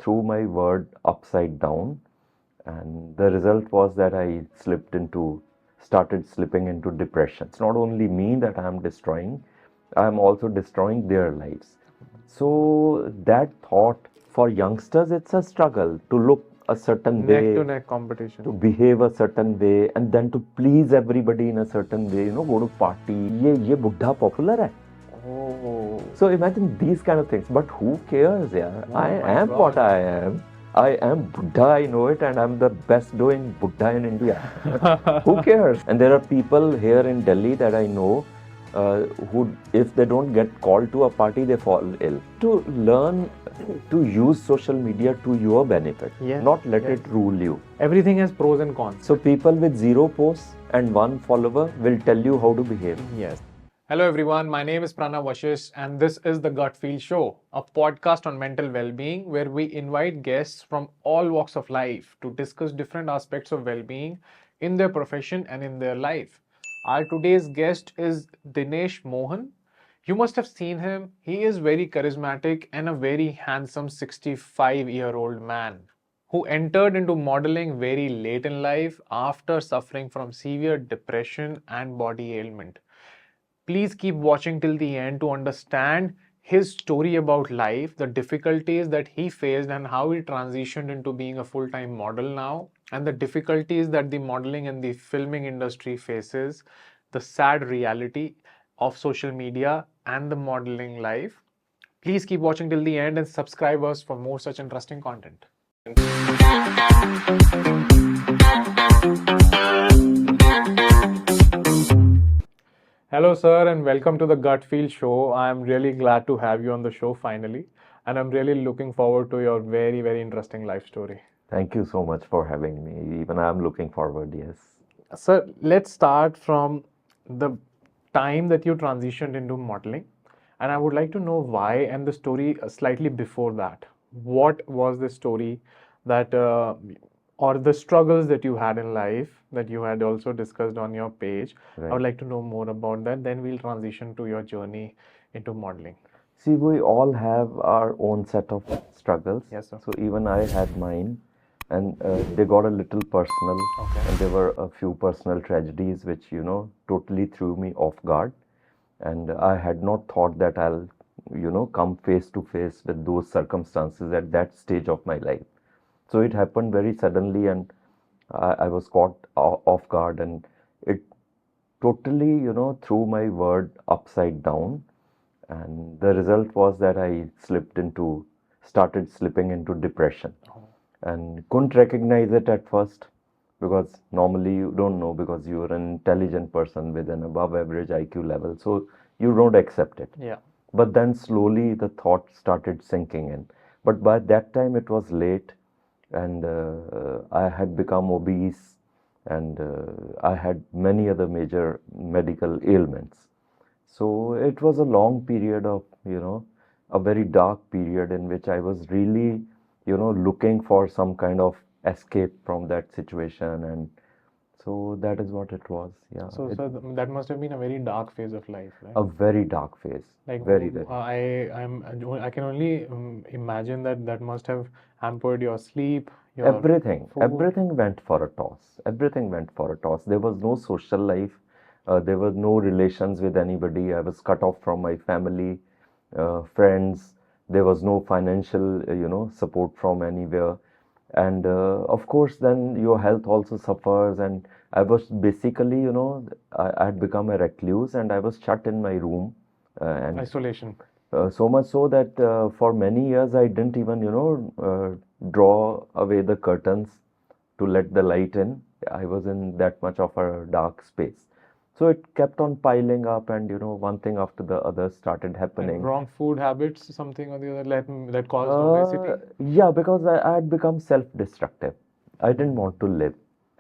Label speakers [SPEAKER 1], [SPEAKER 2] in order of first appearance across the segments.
[SPEAKER 1] threw my word upside down, and the result was that I started slipping into depression. It's not only me that I'm destroying, I'm also destroying their lives. So that thought, for youngsters, it's a struggle to look a certain
[SPEAKER 2] Neck to
[SPEAKER 1] way,
[SPEAKER 2] neck competition.
[SPEAKER 1] to behave a certain way, and then to please everybody in a certain way, go to party. ये बुड्ढा popular है.
[SPEAKER 2] Oh.
[SPEAKER 1] So imagine these kind of things. But who cares, yeah?
[SPEAKER 2] Oh
[SPEAKER 1] I
[SPEAKER 2] my
[SPEAKER 1] am
[SPEAKER 2] God.
[SPEAKER 1] what I am. I am Buddha, I know it, and I'm the best doing Buddha in India. Who cares? And there are people here in Delhi that I know who, if they don't get called to a party, they fall ill. To learn to use social media to your benefit,
[SPEAKER 2] Yes,
[SPEAKER 1] not let
[SPEAKER 2] yes.
[SPEAKER 1] it rule you.
[SPEAKER 2] Everything has pros and cons.
[SPEAKER 1] So people with 0 posts and 1 follower will tell you how to behave.
[SPEAKER 2] Yes. Hello everyone, my name is Pranav Vashish and this is the Gut Feel Show, a podcast on mental well-being where we invite guests from all walks of life to discuss different aspects of well-being in their profession and in their life. Our today's guest is Dinesh Mohan. You must have seen him. He is very charismatic and a very handsome 65-year-old man who entered into modeling very late in life after suffering from severe depression and body ailment. Please keep watching till the end to understand his story about life, the difficulties that he faced, and how he transitioned into being a full time model now, and the difficulties that the modeling and the filming industry faces, the sad reality of social media and the modeling life. Please keep watching till the end and subscribe us for more such interesting content. Hello, sir, and welcome to the Gut Feel Show. I'm really glad to have you on the show finally, and I'm really looking forward to your very, very interesting life story.
[SPEAKER 1] Thank you so much for having me. Even I'm looking forward, yes.
[SPEAKER 2] Sir, let's start from the time that you transitioned into modeling, and I would like to know why and the story slightly before that. What was the story that, or the struggles that you had in life that you had also discussed on your page? I would
[SPEAKER 1] Right.
[SPEAKER 2] like to know more about that. Then we'll transition to your journey into modeling.
[SPEAKER 1] See, we all have our own set of struggles.
[SPEAKER 2] Yes, sir.
[SPEAKER 1] So even I had mine, and they got a little personal,
[SPEAKER 2] Okay.
[SPEAKER 1] and there were a few personal tragedies which, totally threw me off guard. And I had not thought that I'll, come face to face with those circumstances at that stage of my life. So it happened very suddenly, and I was caught off guard, and it totally, threw my world upside down. And the result was that started slipping into depression, and couldn't recognize it at first, because normally you don't know, because you're an intelligent person with an above average IQ level, so you don't accept it.
[SPEAKER 2] Yeah.
[SPEAKER 1] But then slowly the thought started sinking in. But by that time it was late, and I had become obese, and I had many other major medical ailments. So it was a long period of, a very dark period in which I was really, looking for some kind of escape from that situation. And so that is what it was. Yeah.
[SPEAKER 2] So, that must have been a very dark phase of life, right?
[SPEAKER 1] A very dark phase.
[SPEAKER 2] Like
[SPEAKER 1] Very, very.
[SPEAKER 2] I can only imagine that that must have hampered your sleep, your food.
[SPEAKER 1] Everything went for a toss. Everything went for a toss. There was no social life. There were no relations with anybody. I was cut off from my family, friends. There was no financial, support from anywhere. And of course, then your health also suffers. And I was basically, I had become a recluse, and I was shut in my room. And
[SPEAKER 2] Isolation.
[SPEAKER 1] so much so that for many years I didn't even, draw away the curtains to let the light in. I was in that much of a dark space. So it kept on piling up, and one thing after the other started
[SPEAKER 2] And
[SPEAKER 1] happening.
[SPEAKER 2] wrong food habits, something or the other, that caused obesity.
[SPEAKER 1] Yeah, because I had become self-destructive. I didn't want to live,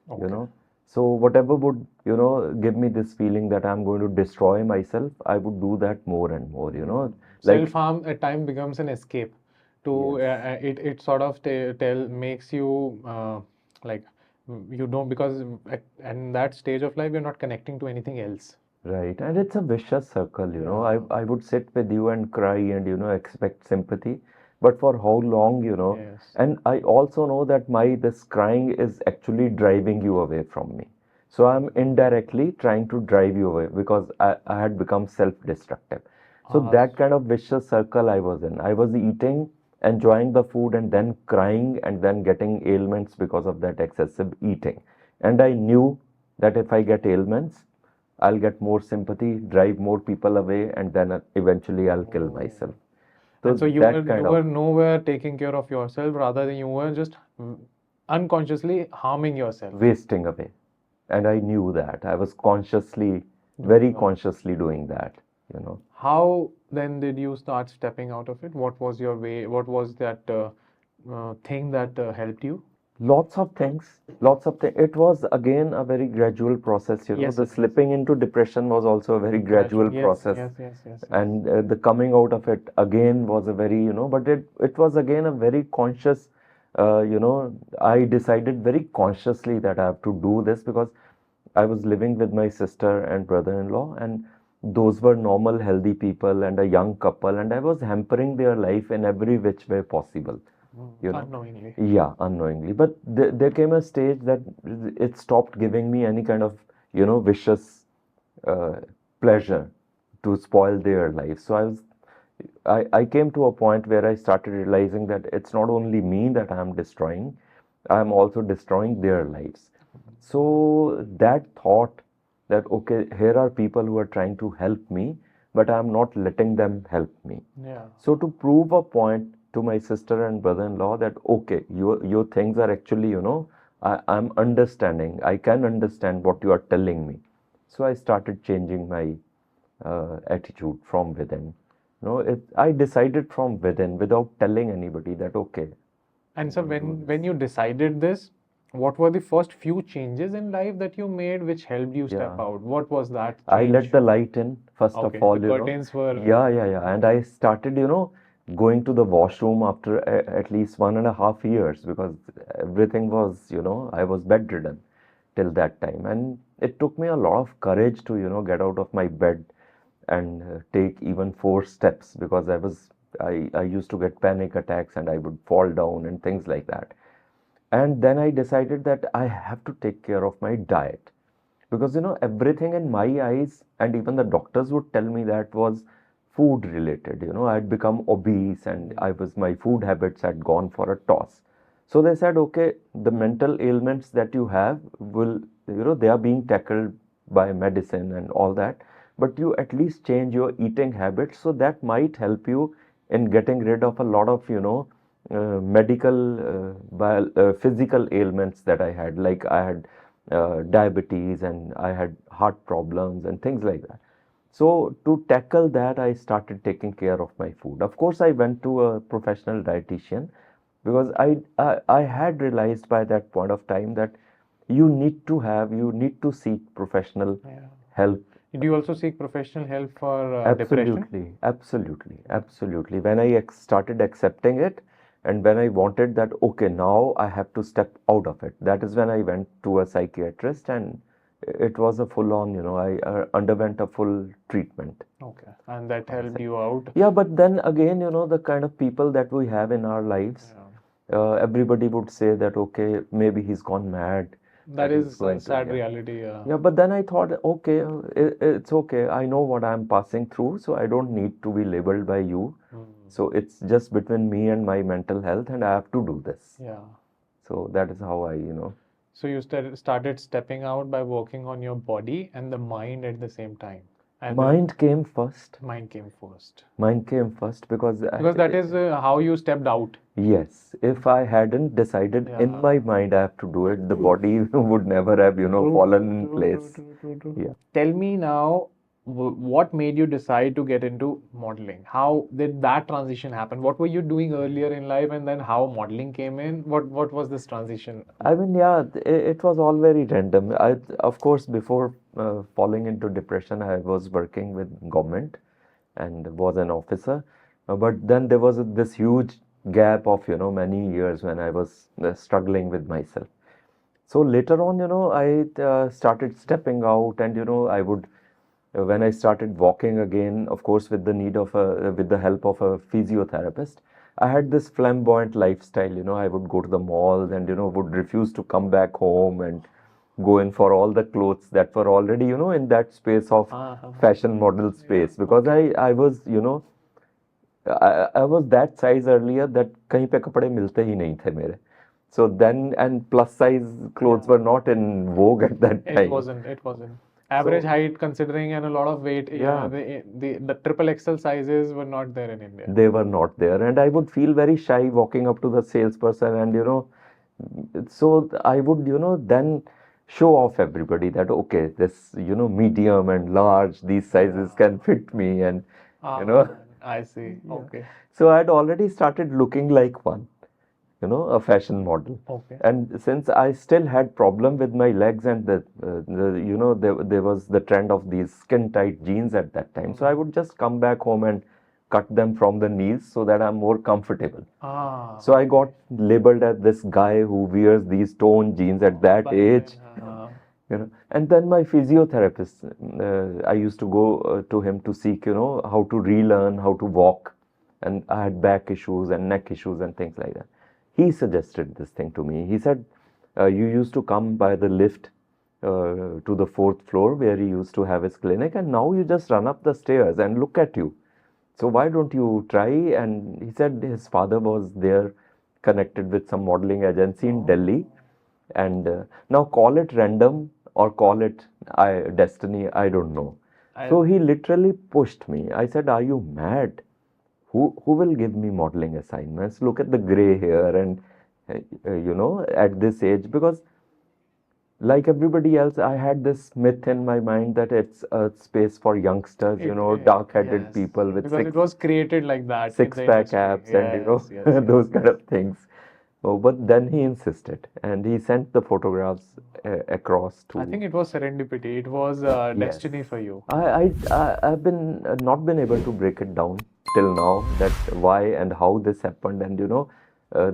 [SPEAKER 1] you
[SPEAKER 2] Okay.
[SPEAKER 1] know. So whatever would, give me this feeling that I'm going to destroy myself, I would do that more and more, Like,
[SPEAKER 2] Self-harm at time becomes an escape to it sort of makes you like you don't, because in that stage of life you're not connecting to anything else.
[SPEAKER 1] right. And it's a vicious circle,
[SPEAKER 2] Yeah.
[SPEAKER 1] I would sit with you and cry and, expect sympathy. but for how long, you know.
[SPEAKER 2] Yes.
[SPEAKER 1] And I also know that my this crying is actually driving you away from me. So I'm indirectly trying to drive you away because I had become self-destructive. So
[SPEAKER 2] Uh,
[SPEAKER 1] that kind of vicious circle I was in. I was eating, enjoying the food, and then crying, and then getting ailments because of that excessive eating. And I knew that if I get ailments, I'll get more sympathy, drive more people away, and then eventually I'll kill
[SPEAKER 2] oh.
[SPEAKER 1] myself.
[SPEAKER 2] And
[SPEAKER 1] So
[SPEAKER 2] so you were
[SPEAKER 1] that
[SPEAKER 2] you
[SPEAKER 1] kind of
[SPEAKER 2] were nowhere taking care of yourself, rather than you were just unconsciously harming yourself.
[SPEAKER 1] wasting away. And I knew that. I was consciously,
[SPEAKER 2] Doing
[SPEAKER 1] very
[SPEAKER 2] that.
[SPEAKER 1] consciously doing that, you know.
[SPEAKER 2] How then did you start stepping out of it? What was your way? What was that thing that helped you?
[SPEAKER 1] Lots of things, lots of things. It was again a very gradual process, you know.
[SPEAKER 2] Yes,
[SPEAKER 1] The
[SPEAKER 2] it is.
[SPEAKER 1] slipping into depression was also a very
[SPEAKER 2] Gradual.
[SPEAKER 1] gradual
[SPEAKER 2] Yes,
[SPEAKER 1] process.
[SPEAKER 2] yes, yes, yes, yes.
[SPEAKER 1] And the coming out of it again was a very, you know, but it was again a very conscious, you know, I decided very consciously that I have to do this because I was living with my sister and brother-in-law, and those were normal, healthy people and a young couple, and I was hampering their life in every which way possible, you know.
[SPEAKER 2] Unknowingly.
[SPEAKER 1] Yeah, unknowingly. But there came a stage that it stopped giving me any kind of, you know, vicious uh, pleasure to spoil their life. So I came to a point where I started realizing that it's not only me that I'm destroying, I'm also destroying their lives. So that thought that, okay, here are people who are trying to help me, but I'm not letting them help me.
[SPEAKER 2] Yeah.
[SPEAKER 1] So to prove a point to my sister and brother-in-law that, okay, your things are actually, you know, I'm understanding. I can understand what you are telling me. So I started changing my attitude from within. You know, I decided from within without telling anybody that, okay,
[SPEAKER 2] And
[SPEAKER 1] I'm
[SPEAKER 2] so
[SPEAKER 1] going to do
[SPEAKER 2] when
[SPEAKER 1] this.
[SPEAKER 2] you decided this, what were the first few changes in life that you made which helped you step
[SPEAKER 1] Yeah.
[SPEAKER 2] out? What was that
[SPEAKER 1] I let
[SPEAKER 2] change?
[SPEAKER 1] the light in, first of
[SPEAKER 2] Okay, the
[SPEAKER 1] all, you know.
[SPEAKER 2] curtains were.
[SPEAKER 1] Yeah, yeah, yeah. And I started, you know, going to the washroom after at least 1.5 years because everything was, you know, I was bedridden till that time. And it took me a lot of courage to, you know, get out of my bed and take even 4 steps because I used to get panic attacks and I would fall down and things like that. And then I decided that I have to take care of my diet because, you know, everything in my eyes, and even the doctors would tell me that was food related. You know, I'd become obese and my food habits had gone for a toss. So they said, okay, the mental ailments that you have will, you know, they are being tackled by medicine and all that, but you at least change your eating habits, so that might help you in getting rid of a lot of, you know, physical ailments that I had. Like I had diabetes and I had heart problems and things like that. So to tackle that, I started taking care of my food. Of course, I went to a professional dietitian because I had realized by that point of time that you need to seek professional
[SPEAKER 2] Yeah.
[SPEAKER 1] help.
[SPEAKER 2] Did you also seek professional help for depression?
[SPEAKER 1] Absolutely, absolutely, absolutely. When I started accepting it, and when I wanted that, okay, now I have to step out of it, that is when I went to a psychiatrist, and it was a full on, you know, I underwent a full treatment
[SPEAKER 2] Okay, and that
[SPEAKER 1] by a
[SPEAKER 2] helped
[SPEAKER 1] psych.
[SPEAKER 2] you out.
[SPEAKER 1] Yeah, but then again, you know, the kind of people that we have in our lives,
[SPEAKER 2] Yeah.
[SPEAKER 1] everybody would say that, okay, maybe he's gone mad,
[SPEAKER 2] That
[SPEAKER 1] that he's
[SPEAKER 2] is a
[SPEAKER 1] going to,
[SPEAKER 2] sad
[SPEAKER 1] yeah.
[SPEAKER 2] reality.
[SPEAKER 1] Yeah, but then I thought, okay, it's okay. I know what I'm passing through, so I don't need to be labeled by you.
[SPEAKER 2] Mm.
[SPEAKER 1] So it's just between me and my mental health, and I have to do this.
[SPEAKER 2] Yeah.
[SPEAKER 1] So that is how I, you know,
[SPEAKER 2] So you started stepping out by working on your body and the mind at the same time. And then
[SPEAKER 1] mind came first.
[SPEAKER 2] mind came first.
[SPEAKER 1] Mind came first because,
[SPEAKER 2] Because that is how you stepped out.
[SPEAKER 1] yes, if I hadn't decided in
[SPEAKER 2] Yeah.
[SPEAKER 1] my mind I have to do it, the body would never have, you know,
[SPEAKER 2] True,
[SPEAKER 1] fallen in
[SPEAKER 2] true, true,
[SPEAKER 1] place.
[SPEAKER 2] true, true, true.
[SPEAKER 1] Yeah.
[SPEAKER 2] Tell me now, what made you decide to get into modeling? How did that transition happen? What were you doing earlier in life, and then how modeling came in? What was this transition?
[SPEAKER 1] I mean, yeah, it was all very random. Of course, before falling into depression, I was working with government and was an officer. But then there was this huge gap of, you know, many years when I was struggling with myself. So later on, you know, I started stepping out, and, you know, I would, when I started walking again, of course, with the help of a physiotherapist, I had this flamboyant lifestyle, I would go to the malls and, would refuse to come back home and go in for all the clothes that were already, in that space of fashion model space. Because I was, I was that size earlier that कहीं पे कपड़े मिलते ही नहीं थे मेरे. So then, and plus size clothes were not in vogue at that
[SPEAKER 2] It
[SPEAKER 1] time.
[SPEAKER 2] wasn't. It wasn't. Average height, considering, and a lot of weight.
[SPEAKER 1] Yeah.
[SPEAKER 2] The triple XL sizes were not there in India.
[SPEAKER 1] They were not there, and I would feel very shy walking up to the salesperson, and so I would then show off everybody that okay, this medium and large, these sizes can fit me, and
[SPEAKER 2] I see. Okay.
[SPEAKER 1] so I had already started looking like one, a fashion model.
[SPEAKER 2] Okay.
[SPEAKER 1] And since I still had problem with my legs, and there was the trend of these skin tight jeans at that time, so I would just come back home and cut them from the knees so that I'm more comfortable. So I got labeled as this guy who wears these torn jeans at that age. And then my physiotherapist, I used to go to him to seek, how to relearn, how to walk. And I had back issues and neck issues and things like that. He suggested this thing to me. He said, you used to come by the lift to the 4th floor where he used to have his clinic, and now you just run up the stairs and look at you. So why don't you try? And he said his father was there connected with some modeling agency in Delhi. And now call it random or call it destiny, I don't know. So he literally pushed me. I said, are you mad? Who will give me modeling assignments? Look at the gray hair and, at this age. Because like everybody else, I had this myth in my mind that it's a space for youngsters, dark-headed people with
[SPEAKER 2] because it was created like that.
[SPEAKER 1] Six-pack abs and, those kind of things. Oh, but then he insisted, and he sent the photographs across to.
[SPEAKER 2] I think it was serendipity. It was destiny for you.
[SPEAKER 1] I've been not been able to break it down till now, that why and how this happened. And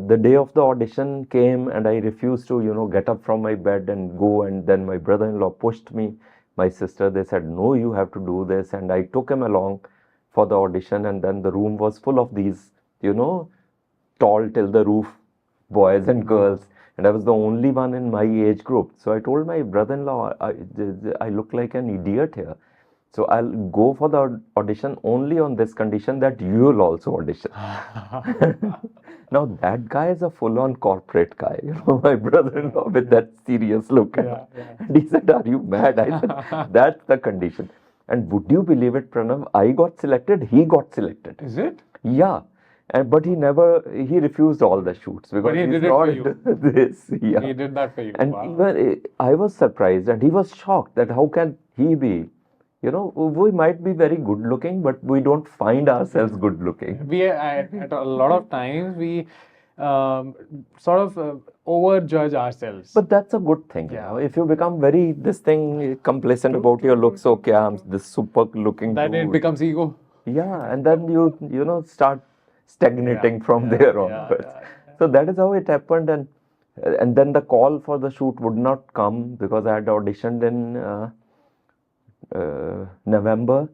[SPEAKER 1] the day of the audition came, and I refused to get up from my bed and go. And then my brother-in-law pushed me. My sister, they said, no, you have to do this. And I took him along for the audition, and then the room was full of these tall till the roof boys and girls, and I was the only one in my age group. So I told my brother-in-law, I look like an idiot here. So I'll go for the audition only on this condition that you'll also audition. Now that guy is a full-on corporate guy, my brother-in-law with that serious look. And he said, are you mad? I said, that's the condition. And would you believe it, Pranav? I got selected, he got selected.
[SPEAKER 2] Is it?
[SPEAKER 1] Yeah. But he refused all the shoots because
[SPEAKER 2] he
[SPEAKER 1] he's
[SPEAKER 2] did it
[SPEAKER 1] not
[SPEAKER 2] for you.
[SPEAKER 1] into this. Yeah.
[SPEAKER 2] He did that for you.
[SPEAKER 1] And even I was surprised, and he was shocked that how can he be? We might be very good looking, but we don't find ourselves good looking.
[SPEAKER 2] At a lot of times we sort of overjudge ourselves.
[SPEAKER 1] But that's a good thing. If you become very complacent about your looks, okay, I'm this super looking
[SPEAKER 2] then
[SPEAKER 1] dude.
[SPEAKER 2] It becomes ego.
[SPEAKER 1] Yeah, and then you start stagnating from there onwards. So that is how it happened, and then the call for the shoot would not come because I had auditioned in November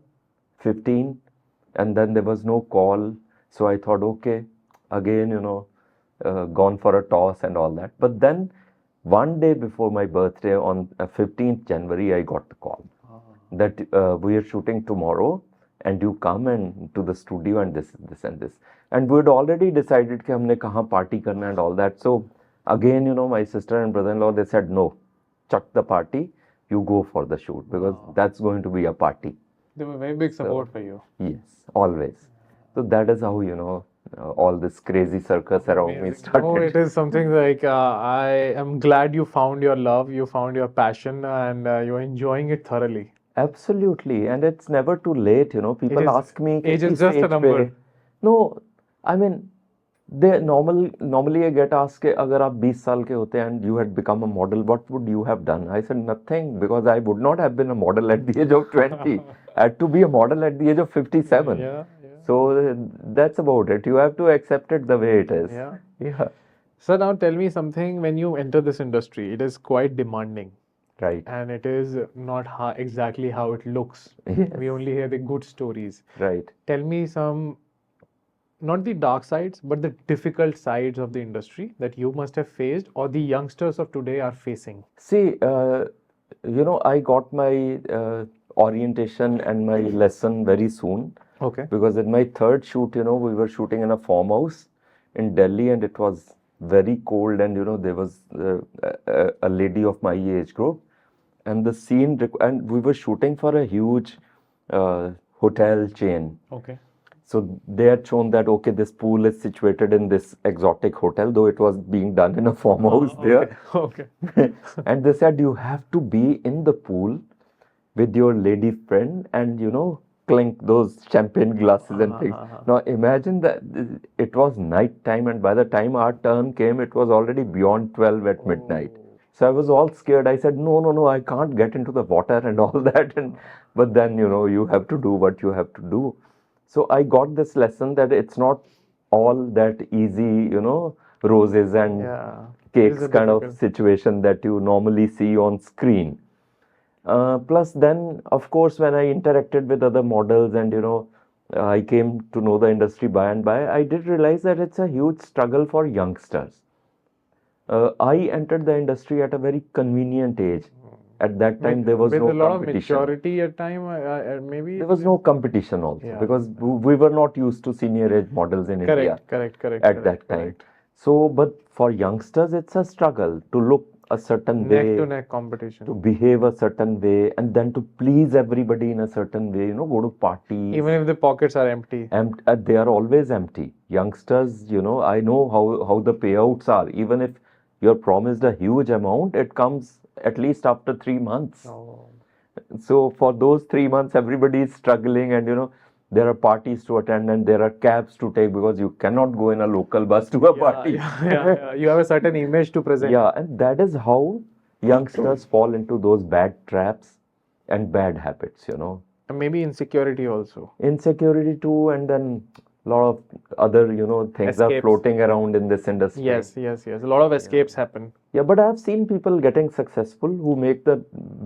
[SPEAKER 1] 15, and then there was no call. So I thought, okay, again, gone for a toss and all that. But then one day before my birthday, on 15th January, I got the call that we are shooting tomorrow, and you come and to the studio and this and this. And we had already decided कि हमने कहाँ party करना and all that. So again, my sister and brother-in-law, they said, no, chuck the party, you go for the shoot because that's going to be a party.
[SPEAKER 2] They were very big support for you.
[SPEAKER 1] Yes, always. So that is how, all this crazy circus around me started.
[SPEAKER 2] Oh, it is something like, I am glad you found your love, you found your passion, and you're enjoying it thoroughly.
[SPEAKER 1] Absolutely, and it's never too late, people ask me,
[SPEAKER 2] age is just a number.
[SPEAKER 1] No, I mean, they normally I get asked, agar aap 20 saal ke hote and you had become a model, what would you have done? I said nothing, because I would not have been a model at the age of 20. I had to be a model at the age of 57. So that's about it. You have to accept it the way it is. Yeah.
[SPEAKER 2] So now tell me something, when you enter this industry, it is quite demanding.
[SPEAKER 1] Right.
[SPEAKER 2] And it is not exactly how it looks.
[SPEAKER 1] Yes.
[SPEAKER 2] We only hear the good stories.
[SPEAKER 1] Right.
[SPEAKER 2] Tell me some not the dark sides, but the difficult sides of the industry that you must have faced or the youngsters of today are facing?
[SPEAKER 1] See, I got my orientation and my lesson very soon
[SPEAKER 2] Okay.
[SPEAKER 1] because in my third shoot, we were shooting in a farmhouse in Delhi and it was very cold and, there was a lady of my age group and the scene, and we were shooting for a huge hotel chain.
[SPEAKER 2] Okay.
[SPEAKER 1] So they had shown that, okay, this pool is situated in this exotic hotel, though it was being done in a farmhouse there.
[SPEAKER 2] Okay.
[SPEAKER 1] And they said you have to be in the pool with your lady friend and, clink those champagne glasses and things. Now imagine that it was night time and by the time our turn came, it was already beyond 12 at midnight. So I was all scared. I said, no, I can't get into the water and all that. But then, you have to do what you have to do. So I got this lesson that it's not all that easy, roses and
[SPEAKER 2] Yeah.
[SPEAKER 1] cakes kind of situation that you normally see on screen. Plus then, of course, when I interacted with other models and, I came to know the industry by and by, I did realize that it's a huge struggle for youngsters. I entered the industry at a very convenient age. At that time, there was
[SPEAKER 2] with
[SPEAKER 1] no
[SPEAKER 2] a lot
[SPEAKER 1] competition.
[SPEAKER 2] of maturity at time, maybe
[SPEAKER 1] There was no competition also because we were not used to senior age models in India
[SPEAKER 2] correct
[SPEAKER 1] at that time. So, but for youngsters, it's a struggle to look a certain way,
[SPEAKER 2] neck to neck competition,
[SPEAKER 1] to behave a certain way, and then to please everybody in a certain way. Go to parties.
[SPEAKER 2] Even if the pockets are empty.
[SPEAKER 1] They are always empty. Youngsters, I know how the payouts are. Even if you're promised a huge amount, it comes at least after 3 months.
[SPEAKER 2] Oh.
[SPEAKER 1] So for those 3 months, everybody is struggling and, there are parties to attend and there are cabs to take because you cannot go in a local bus to a party.
[SPEAKER 2] Yeah. You have a certain image to present.
[SPEAKER 1] Yeah, and that is how youngsters fall into those bad traps and bad habits,
[SPEAKER 2] And maybe insecurity also.
[SPEAKER 1] Insecurity too, and then a lot of other, things are floating around in this industry.
[SPEAKER 2] Yes. A lot of escapes happen.
[SPEAKER 1] Yeah, but I've seen people getting successful who make the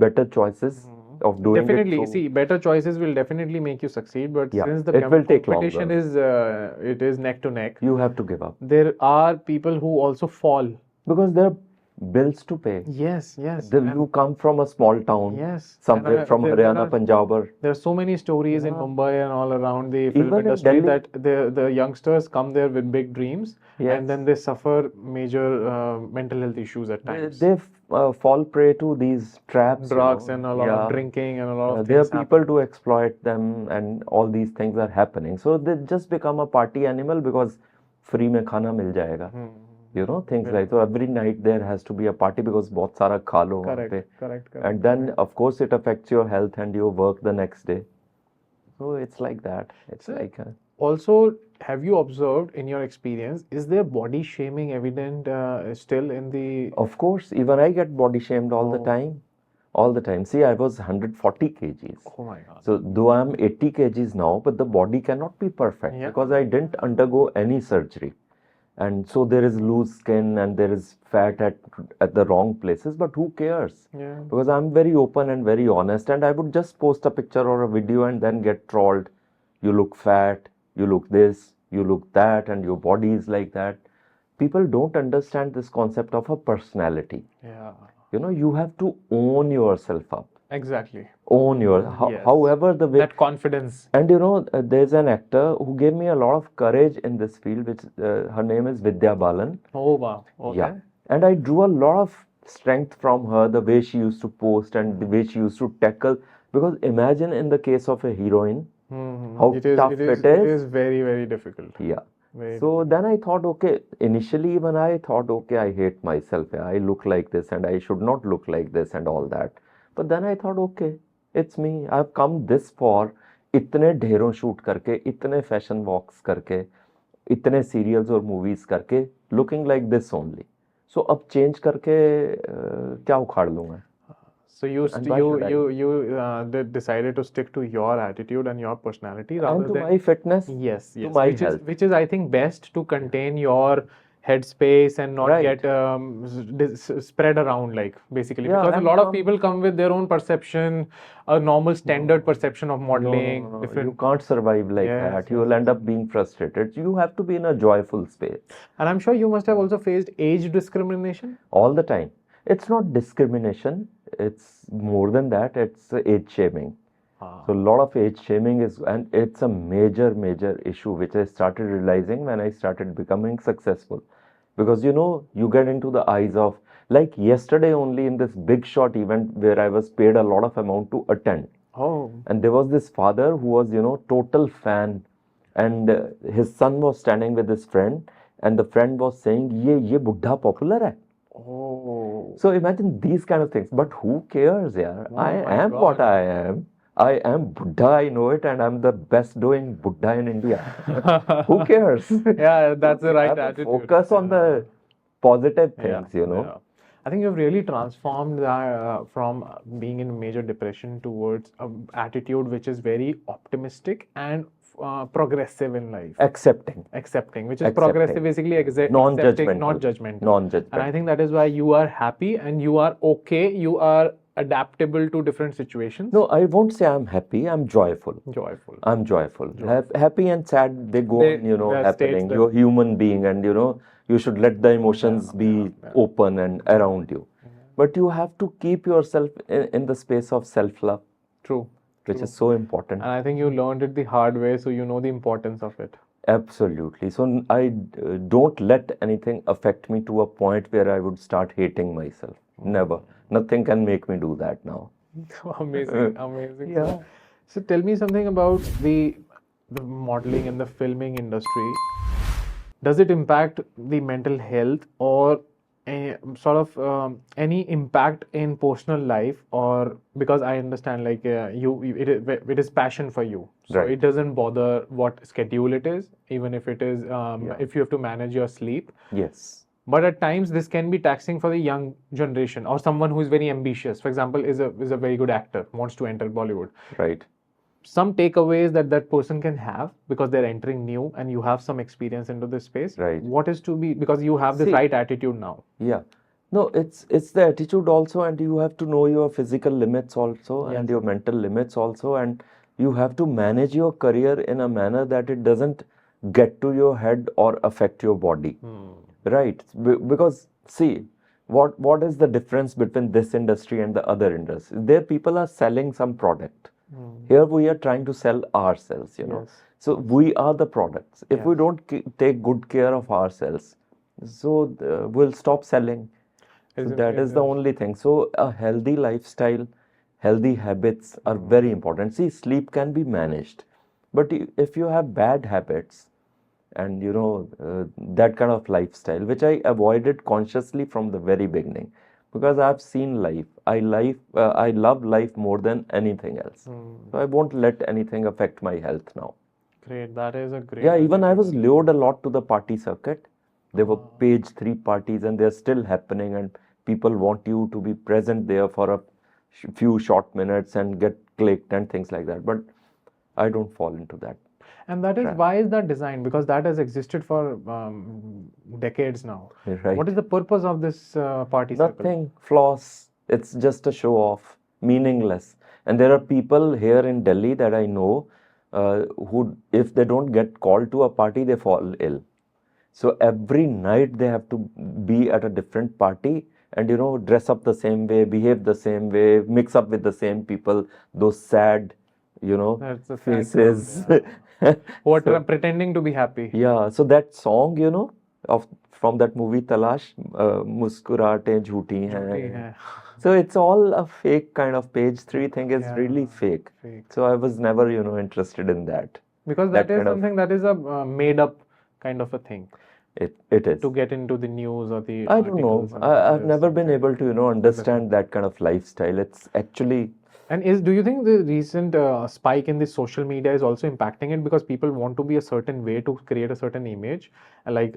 [SPEAKER 1] better choices of doing it.
[SPEAKER 2] Definitely. See, better choices will definitely make you succeed, but since the
[SPEAKER 1] it will take
[SPEAKER 2] competition
[SPEAKER 1] longer.
[SPEAKER 2] it is neck to neck,
[SPEAKER 1] You have to give up
[SPEAKER 2] there are people who also fall.
[SPEAKER 1] because there are bills to pay.
[SPEAKER 2] Yes.
[SPEAKER 1] You come from a small town,
[SPEAKER 2] Yes.
[SPEAKER 1] somewhere from Haryana, Punjab.
[SPEAKER 2] There are so many stories in Mumbai and all around the film
[SPEAKER 1] Even in
[SPEAKER 2] industry
[SPEAKER 1] Delhi.
[SPEAKER 2] that the youngsters come there with big dreams and then they suffer major mental health issues at times.
[SPEAKER 1] They fall prey to these traps,
[SPEAKER 2] Drugs and a lot of drinking and a lot of
[SPEAKER 1] there are
[SPEAKER 2] things
[SPEAKER 1] people to exploit them and all these things are happening. So they just become a party animal because free mein khana mil jayega. Things like so every night there has to be a party because bahut sara kha lo wahan pe.
[SPEAKER 2] Correct.
[SPEAKER 1] And then of course it affects your health and your work the next day. So it's like that. It's like
[SPEAKER 2] Also, have you observed in your experience, is there body shaming evident still in the...
[SPEAKER 1] Of course, even I get body shamed all the time. All the time. See, I was 140 kgs.
[SPEAKER 2] Oh my God.
[SPEAKER 1] So though I'm 80 kgs now, but the body cannot be perfect because I didn't undergo any surgery. And so there is loose skin and there is fat at the wrong places, but who cares?
[SPEAKER 2] Yeah.
[SPEAKER 1] Because I'm very open and very honest and I would just post a picture or a video and then get trolled. You look fat, you look this, you look that, and your body is like that. People don't understand this concept of a personality.
[SPEAKER 2] Yeah.
[SPEAKER 1] You have to own yourself up.
[SPEAKER 2] Exactly.
[SPEAKER 1] Own however the way.
[SPEAKER 2] That confidence.
[SPEAKER 1] And there's an actor who gave me a lot of courage in this field, which her name is Vidya Balan.
[SPEAKER 2] Oh wow. Okay.
[SPEAKER 1] Yeah. And I drew a lot of strength from her, the way she used to post and the way she used to tackle. Because imagine in the case of a heroine, how tough it is.
[SPEAKER 2] It is very, very difficult.
[SPEAKER 1] Yeah. So then I thought, okay, initially even I thought, okay, I hate myself. I look like this and I should not look like this and all that. But then I thought, okay, it's me. I've come this far. इतने ढेरों shoot करके, इतने fashion वॉक्स करके, इतने serials और movies करके, looking like this only. So अब change करके क्या उखाड़ लूँगा?
[SPEAKER 2] So you decided to stick to your attitude and your personality rather
[SPEAKER 1] and to
[SPEAKER 2] than
[SPEAKER 1] my fitness.
[SPEAKER 2] Yes.
[SPEAKER 1] To my health.
[SPEAKER 2] Which is I think best to contain your headspace and not
[SPEAKER 1] Right.
[SPEAKER 2] get spread around, like, basically,
[SPEAKER 1] Yeah,
[SPEAKER 2] because a
[SPEAKER 1] I'm
[SPEAKER 2] lot of
[SPEAKER 1] from.
[SPEAKER 2] people come with their own perception, a normal standard
[SPEAKER 1] No,
[SPEAKER 2] perception of
[SPEAKER 1] no, no,
[SPEAKER 2] modeling,
[SPEAKER 1] no, no. You
[SPEAKER 2] different.
[SPEAKER 1] can't survive like
[SPEAKER 2] Yes,
[SPEAKER 1] that. You
[SPEAKER 2] yes,
[SPEAKER 1] will
[SPEAKER 2] yes.
[SPEAKER 1] end up being frustrated. You have to be in a joyful space.
[SPEAKER 2] And I'm sure you must have
[SPEAKER 1] Yeah.
[SPEAKER 2] also faced age discrimination.
[SPEAKER 1] All the time. It's not discrimination. It's more than that. It's age shaming. So a
[SPEAKER 2] Ah.
[SPEAKER 1] lot of age shaming is, and it's a major, major issue which I started realizing when I started becoming successful. Because you get into the eyes of, like yesterday only in this big shot event where I was paid a lot of amount to attend.
[SPEAKER 2] Oh.
[SPEAKER 1] And there was this father who was, total fan, and his son was standing with his friend, and the friend was saying, ye buddha popular hai.
[SPEAKER 2] Oh.
[SPEAKER 1] So imagine these kind of things. But who cares, yeah? I
[SPEAKER 2] Oh my
[SPEAKER 1] am what
[SPEAKER 2] God.
[SPEAKER 1] I am. I am Buddha, I know it, and I'm the best doing Buddha in India. Who cares?
[SPEAKER 2] Yeah,
[SPEAKER 1] So
[SPEAKER 2] that's the
[SPEAKER 1] we
[SPEAKER 2] right
[SPEAKER 1] have to
[SPEAKER 2] attitude.
[SPEAKER 1] focus on
[SPEAKER 2] Yeah.
[SPEAKER 1] the positive
[SPEAKER 2] Yeah,
[SPEAKER 1] things.
[SPEAKER 2] yeah. I think you've really transformed that from being in major depression towards an attitude which is very optimistic and progressive in life. Accepting, which is progressive,
[SPEAKER 1] Accepting,
[SPEAKER 2] basically accepting, not
[SPEAKER 1] non-judgmental,
[SPEAKER 2] judgmental. And I
[SPEAKER 1] non-judgmental.
[SPEAKER 2] think that is why you are happy and you are okay, you are adaptable to different situations.
[SPEAKER 1] No, I won't say I'm happy. I'm joyful.
[SPEAKER 2] Joyful.
[SPEAKER 1] I'm joyful.
[SPEAKER 2] Joyful.
[SPEAKER 1] Happy and sad, they go
[SPEAKER 2] They
[SPEAKER 1] on,
[SPEAKER 2] the states
[SPEAKER 1] happening.
[SPEAKER 2] that.
[SPEAKER 1] You're a human being, and you should let the
[SPEAKER 2] Yeah,
[SPEAKER 1] emotions
[SPEAKER 2] yeah,
[SPEAKER 1] be
[SPEAKER 2] yeah.
[SPEAKER 1] open and around you. But you have to keep yourself in the space of self-love,
[SPEAKER 2] True,
[SPEAKER 1] which is
[SPEAKER 2] true.
[SPEAKER 1] so
[SPEAKER 2] And
[SPEAKER 1] important.
[SPEAKER 2] I think you learned it the hard way, so you know the importance of it.
[SPEAKER 1] Absolutely. So I don't let anything affect me to a point where I would start hating myself. Never. Nothing can make me do that now.
[SPEAKER 2] Amazing, amazing.
[SPEAKER 1] Yeah.
[SPEAKER 2] So tell me something about the modeling and the filming industry. Does it impact the mental health or sort of any impact in personal life? Or because I understand, like, it is passion for you, so
[SPEAKER 1] Right.
[SPEAKER 2] it doesn't bother what schedule it is, even if it is
[SPEAKER 1] Yeah.
[SPEAKER 2] if you have to manage your sleep.
[SPEAKER 1] Yes.
[SPEAKER 2] But at times this can be taxing for the young generation or someone who is very ambitious. For example, is a very good actor, wants to enter Bollywood.
[SPEAKER 1] Right.
[SPEAKER 2] Some takeaways that person can have because they're entering new and you have some experience into this space.
[SPEAKER 1] Right.
[SPEAKER 2] What is to be, because you have this
[SPEAKER 1] See,
[SPEAKER 2] right attitude now.
[SPEAKER 1] yeah. No, it's the attitude also, and you have to know your physical limits also and
[SPEAKER 2] Yes.
[SPEAKER 1] your mental limits also, and you have to manage your career in a manner that it doesn't get to your head or affect your body. Right. Because see, what is the difference between this industry and the other industry? There people are selling some product. Here we are trying to sell ourselves.
[SPEAKER 2] Yes.
[SPEAKER 1] So we are the products. If we
[SPEAKER 2] Yes.
[SPEAKER 1] don't take good care of ourselves, so we'll stop selling. So
[SPEAKER 2] Isn't
[SPEAKER 1] that
[SPEAKER 2] it
[SPEAKER 1] is the
[SPEAKER 2] is.
[SPEAKER 1] only thing. So a healthy lifestyle, healthy habits are very important. See, sleep can be managed, but if you have bad habits and that kind of lifestyle, which I avoided consciously from the very beginning, because I've seen life. I love life more than anything else. So I won't let anything affect my health now.
[SPEAKER 2] Great. That is a great
[SPEAKER 1] Yeah, even I was
[SPEAKER 2] attitude.
[SPEAKER 1] lured a lot to the party circuit. There were page 3 parties and they're still happening, and people want you to be present there for a few short minutes and get clicked and things like that. But I don't fall into that.
[SPEAKER 2] And that is
[SPEAKER 1] trap.
[SPEAKER 2] why is that designed? Because that has existed for decades now.
[SPEAKER 1] Right.
[SPEAKER 2] What is the purpose of this party circle?
[SPEAKER 1] Nothing, floss. It's just a show off, meaningless. And there are people here in Delhi that I know who, if they don't get called to a party, they fall ill. So every night they have to be at a different party and dress up the same way, behave the same way, mix up with the same people, those sad,
[SPEAKER 2] That's the sad
[SPEAKER 1] faces.
[SPEAKER 2] crowd, What
[SPEAKER 1] So,
[SPEAKER 2] pretending to be happy.
[SPEAKER 1] yeah, so that song, of from that movie Talash, Muskurate Jhooti
[SPEAKER 2] Jhoti
[SPEAKER 1] Hain.
[SPEAKER 2] hai.
[SPEAKER 1] So it's all a fake kind of page 3 thing is
[SPEAKER 2] Yeah,
[SPEAKER 1] really fake.
[SPEAKER 2] fake.
[SPEAKER 1] So I was never, interested in that.
[SPEAKER 2] Because
[SPEAKER 1] That
[SPEAKER 2] that is
[SPEAKER 1] kind of,
[SPEAKER 2] something that is a made up kind of a thing
[SPEAKER 1] it is.
[SPEAKER 2] to get into the news or the
[SPEAKER 1] I don't know.
[SPEAKER 2] articles and all
[SPEAKER 1] I've
[SPEAKER 2] this.
[SPEAKER 1] never been
[SPEAKER 2] Okay.
[SPEAKER 1] able to, understand that kind of lifestyle. It's actually,
[SPEAKER 2] And do you think the recent spike in the social media is also impacting it because people want to be a certain way to create a certain image? Like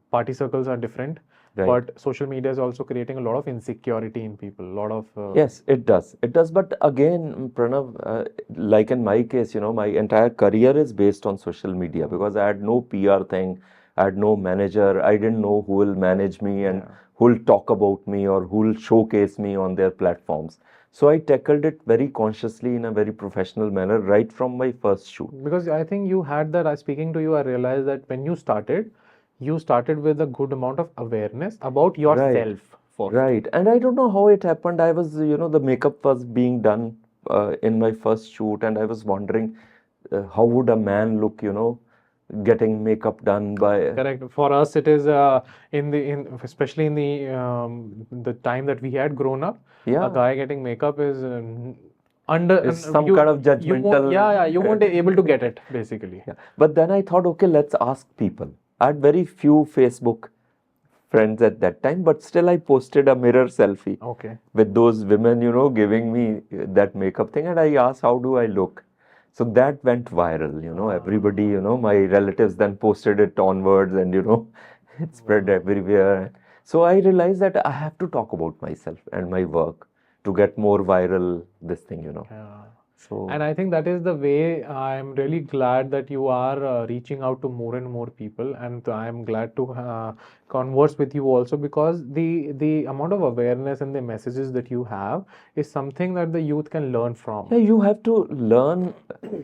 [SPEAKER 2] party circles are different,
[SPEAKER 1] right.
[SPEAKER 2] but social media is also creating a lot of insecurity in people. A lot of
[SPEAKER 1] Yes, it does. It does. But again, Pranav, like in my case, my entire career is based on social media because I had no PR thing. I had no manager. I didn't know who will manage me and
[SPEAKER 2] Yeah.
[SPEAKER 1] who will talk about me or who will showcase me on their platforms. So I tackled it very consciously in a very professional manner right from my first shoot.
[SPEAKER 2] Because I think you had that. Speaking to you, I realized that when you started with a good amount of awareness about
[SPEAKER 1] Right,
[SPEAKER 2] yourself first.
[SPEAKER 1] right. And I don't know how it happened. I was, the makeup was being done in my first shoot, and I was wondering how would a man look, getting makeup done by.
[SPEAKER 2] Correct. For us, it is in especially in the time that we had grown up, a
[SPEAKER 1] Yeah,
[SPEAKER 2] guy getting makeup is under
[SPEAKER 1] it's some
[SPEAKER 2] you
[SPEAKER 1] kind of
[SPEAKER 2] you won't,
[SPEAKER 1] judgmental.
[SPEAKER 2] yeah, you won't be able to get it basically.
[SPEAKER 1] Yeah. But then I thought, okay, let's ask people. I had very few Facebook friends at that time, but still I posted a mirror selfie
[SPEAKER 2] Okay.
[SPEAKER 1] with those women, giving me that makeup thing, and I asked, how do I look? So that went viral, everybody, my relatives then posted it onwards, and, it spread everywhere. So I realized that I have to talk about myself and my work to get more viral, this thing.
[SPEAKER 2] Yeah.
[SPEAKER 1] So,
[SPEAKER 2] And I think that is the way. I'm really glad that you are reaching out to more and more people, and I'm glad to converse with you also, because the amount of awareness and the messages that you have is something that the youth can learn from.
[SPEAKER 1] yeah, you have to learn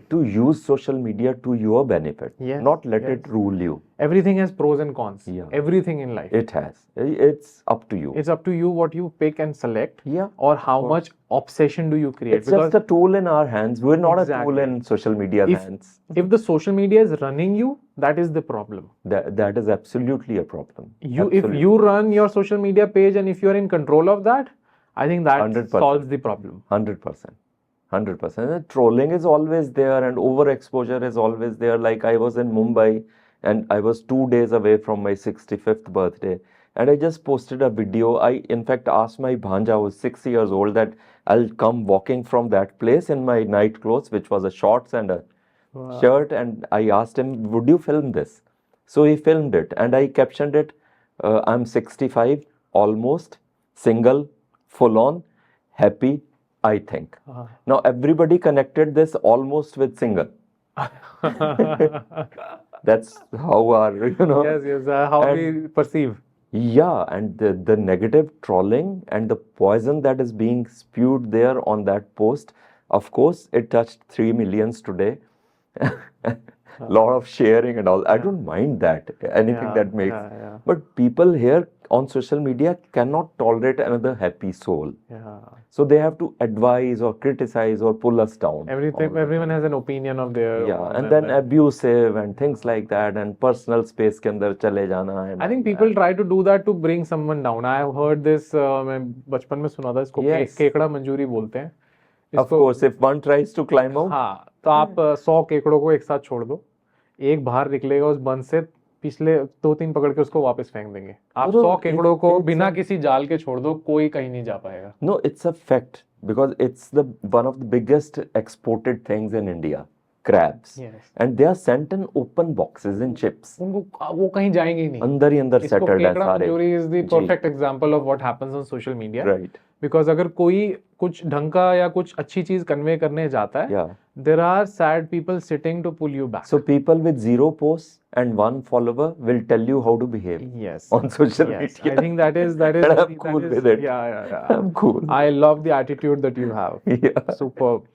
[SPEAKER 1] to use social media to your benefit,
[SPEAKER 2] Yes,
[SPEAKER 1] not let
[SPEAKER 2] yes.
[SPEAKER 1] it rule you.
[SPEAKER 2] Everything has pros and cons.
[SPEAKER 1] Yeah.
[SPEAKER 2] Everything in life.
[SPEAKER 1] It has. It's up to you.
[SPEAKER 2] It's up to you what you pick and select,
[SPEAKER 1] Yeah,
[SPEAKER 2] or
[SPEAKER 1] of
[SPEAKER 2] how
[SPEAKER 1] course.
[SPEAKER 2] much obsession do you create.
[SPEAKER 1] It's just a tool in our hands. We're not a tool
[SPEAKER 2] Exactly.
[SPEAKER 1] in social media's
[SPEAKER 2] if
[SPEAKER 1] hands.
[SPEAKER 2] if the social media is running you, that is the problem.
[SPEAKER 1] That is absolutely a problem.
[SPEAKER 2] If
[SPEAKER 1] Absolutely.
[SPEAKER 2] you run your social media page and if you're in control of that, I think that
[SPEAKER 1] 100%.
[SPEAKER 2] solves the problem.
[SPEAKER 1] 100%. 100%. And trolling is always there, and overexposure is always there. Like I was in Mumbai and I was 2 days away from my 65th birthday, and I just posted a video. I, in fact, asked my bhanja, who was 6 years old, that I'll come walking from that place in my night clothes, which was a shorts and a
[SPEAKER 2] Wow.
[SPEAKER 1] shirt, and I asked him, would you film this? So he filmed it, and I captioned it, I'm 65, almost, single, full on, happy, I think. Now everybody connected this almost with single. That's how our,
[SPEAKER 2] Yes, yes, how
[SPEAKER 1] and
[SPEAKER 2] we perceive.
[SPEAKER 1] yeah, and the negative trolling and the poison that is being spewed there on that post, of course, it touched 3 millions today. Lot of sharing and all. I don't mind that, anything
[SPEAKER 2] Yeah,
[SPEAKER 1] that makes.
[SPEAKER 2] yeah.
[SPEAKER 1] But people here on social media cannot tolerate another happy soul.
[SPEAKER 2] Yeah.
[SPEAKER 1] So they have to advise or criticize or pull us down all
[SPEAKER 2] Everything,
[SPEAKER 1] the
[SPEAKER 2] everyone
[SPEAKER 1] time.
[SPEAKER 2] has an opinion of their
[SPEAKER 1] Yeah,
[SPEAKER 2] own,
[SPEAKER 1] and then abusive and things like that, and personal space के अंदर चले जाना and
[SPEAKER 2] I think
[SPEAKER 1] all
[SPEAKER 2] people
[SPEAKER 1] that.
[SPEAKER 2] try to do that to bring someone down. I have heard this. मैं बचपन में सुना था इसको
[SPEAKER 1] Yes.
[SPEAKER 2] केकड़ा मंजूरी बोलते हैं.
[SPEAKER 1] Of course, if one tries to climb out,
[SPEAKER 2] हाँ, तो आप 100 केकड़ों को एक साथ छोड़ दो, एक बाहर निकलेगा उस बंद से, पिछले 2-3 पकड़ के उसको वापस फेंक देंगे. आप 100 केकड़ों को बिना किसी जाल के छोड़ दो, कोई कहीं नहीं जा पाएगा.
[SPEAKER 1] no, it's a fact because it's the one of the biggest exported things in India, crabs.
[SPEAKER 2] Yes.
[SPEAKER 1] And they are sent in open boxes in chips.
[SPEAKER 2] उनको वो कहीं जाएंगे ही नहीं.
[SPEAKER 1] अंदर ही अंदर
[SPEAKER 2] इसको
[SPEAKER 1] settled है
[SPEAKER 2] केकड़ा
[SPEAKER 1] सारे.
[SPEAKER 2] मंजूरी is the
[SPEAKER 1] ji.
[SPEAKER 2] perfect example of what happens on social media.
[SPEAKER 1] Right.
[SPEAKER 2] Because अगर कोई कुछ ढंग का या कुछ अच्छी चीज कन्वे करने जाता है,
[SPEAKER 1] Yeah.
[SPEAKER 2] there are sad people sitting to pull you back.
[SPEAKER 1] So people with 0 posts and 1 follower will tell you how to behave
[SPEAKER 2] Yes.
[SPEAKER 1] on social
[SPEAKER 2] Yes.
[SPEAKER 1] media.
[SPEAKER 2] I think that is
[SPEAKER 1] And I'm
[SPEAKER 2] that
[SPEAKER 1] cool
[SPEAKER 2] is-
[SPEAKER 1] with it.
[SPEAKER 2] Yeah.
[SPEAKER 1] I'm cool.
[SPEAKER 2] I love the attitude that you have.
[SPEAKER 1] Yeah.
[SPEAKER 2] Superb.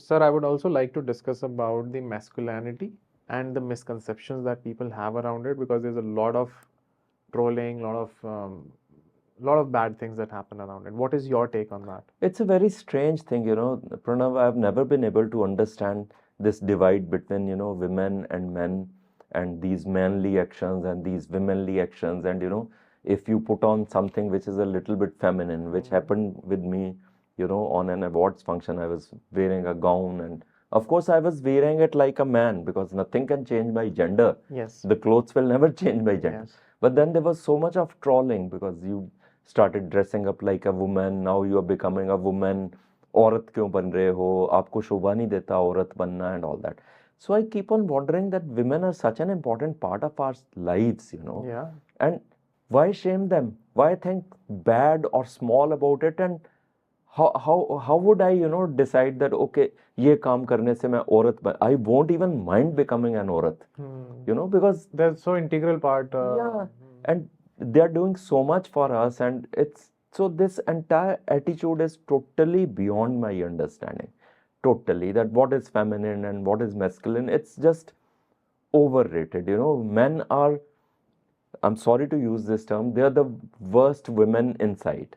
[SPEAKER 2] Sir, I would also like to discuss about the masculinity and the misconceptions that people have around it, because there's a lot of trolling, lot of bad things that happen around it. What is your take on that?
[SPEAKER 1] It's a very strange thing, Pranav. I've never been able to understand this divide between, women and men, and these manly actions and these womanly actions. And, if you put on something which is a little bit feminine, which happened with me, on an awards function, I was wearing a gown, and of course I was wearing it like a man because nothing can change my gender.
[SPEAKER 2] Yes.
[SPEAKER 1] The clothes will never change my gender.
[SPEAKER 2] Yes.
[SPEAKER 1] But then there was so much of trolling because you started dressing up like a woman, now you are becoming a woman, औरत क्यों बन रहे हो, आपको शोभा नहीं देता औरत बनना, and all that. So I keep on wondering that women are such an important part of our lives,
[SPEAKER 2] Yeah.
[SPEAKER 1] and why shame them? Why think bad or small about it? And how would I, decide that, okay, ये काम करने से मैं औरत I won't even mind becoming an औरत, because
[SPEAKER 2] That's so integral part.
[SPEAKER 1] yeah, and they are doing so much for us, and it's so this entire attitude is totally beyond my understanding. Totally, that what is feminine and what is masculine, it's just overrated. Men are, I'm sorry to use this term, they are the worst women inside,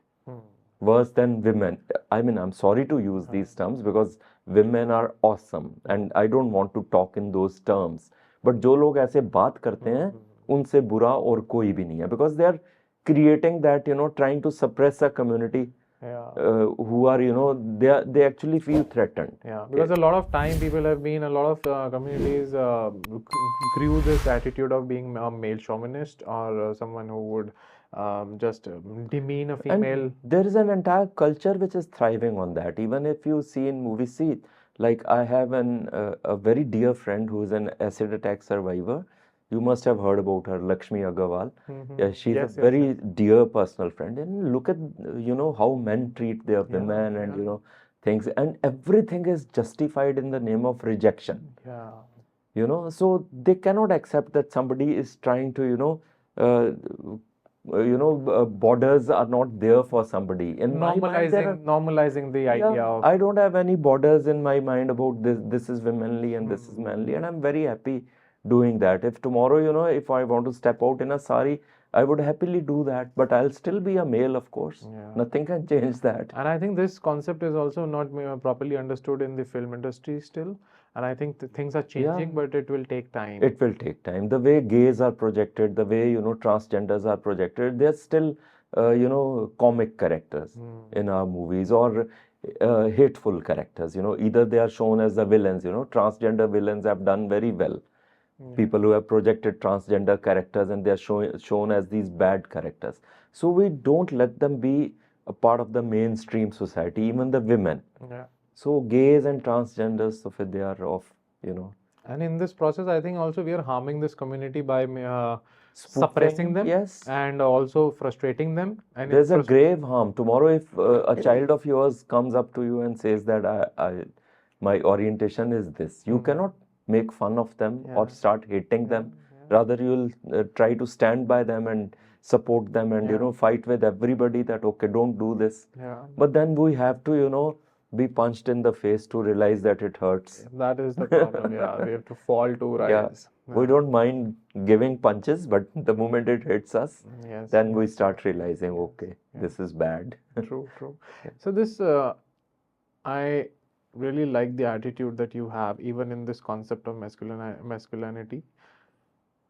[SPEAKER 1] worse than women. I mean, I'm sorry to use these terms because women are awesome and I don't want to talk in those terms. But जो लोग ऐसे बात करते हैं, उनसे बुरा और कोई भी नहीं है, because they are creating that, trying to suppress a community who are, they actually feel threatened.
[SPEAKER 2] Yeah, because a lot of time people have been, a lot of communities grew this attitude of being a male chauvinist or someone who would just demean a female.
[SPEAKER 1] And there is an entire culture which is thriving on that. Even if you see in movies, see, like I have a very dear friend who is an acid attack survivor. You must have heard about her, Lakshmi Agarwal. Yeah, she's
[SPEAKER 2] Yes,
[SPEAKER 1] a very dear personal friend. And look at, how men treat their women and, things. And everything is justified in the name of rejection.
[SPEAKER 2] Yeah.
[SPEAKER 1] So they cannot accept that somebody is trying to, borders are not there for somebody. In my mind,
[SPEAKER 2] Normalizing the idea of.
[SPEAKER 1] I don't have any borders in my mind about this. This is womanly and this is manly, and I'm very happy doing that. If tomorrow, if I want to step out in a sari, I would happily do that. But I'll still be a male, of course.
[SPEAKER 2] Yeah.
[SPEAKER 1] Nothing can change that.
[SPEAKER 2] And I think this concept is also not properly understood in the film industry still. And I think things are changing, but it will take time.
[SPEAKER 1] It will take time. The way gays are projected, the way, transgenders are projected, they're still, comic characters in our movies, or hateful characters. Either they are shown as the villains. Transgender villains have done very well. People who have projected transgender characters and they are shown as these bad characters. So we don't let them be a part of the mainstream society, even the women.
[SPEAKER 2] Yeah.
[SPEAKER 1] So gays and transgenders, so they are off,
[SPEAKER 2] And in this process, I think also we are harming this community by suppressing them,
[SPEAKER 1] yes,
[SPEAKER 2] and also frustrating them. And
[SPEAKER 1] there's a grave harm. Tomorrow, if a child of yours comes up to you and says that my orientation is this, you cannot make fun of them or start hating them. Rather, you'll try to stand by them and support them and fight with everybody that, okay, don't do this. But then we have to be punched in the face to realize that it hurts.
[SPEAKER 2] That is the problem. Yeah, we have to fall to rise.
[SPEAKER 1] We don't mind giving punches, but the moment it hits us, then we start realizing, okay, this is bad.
[SPEAKER 2] True. So this, I really like the attitude that you have, even in this concept of masculinity.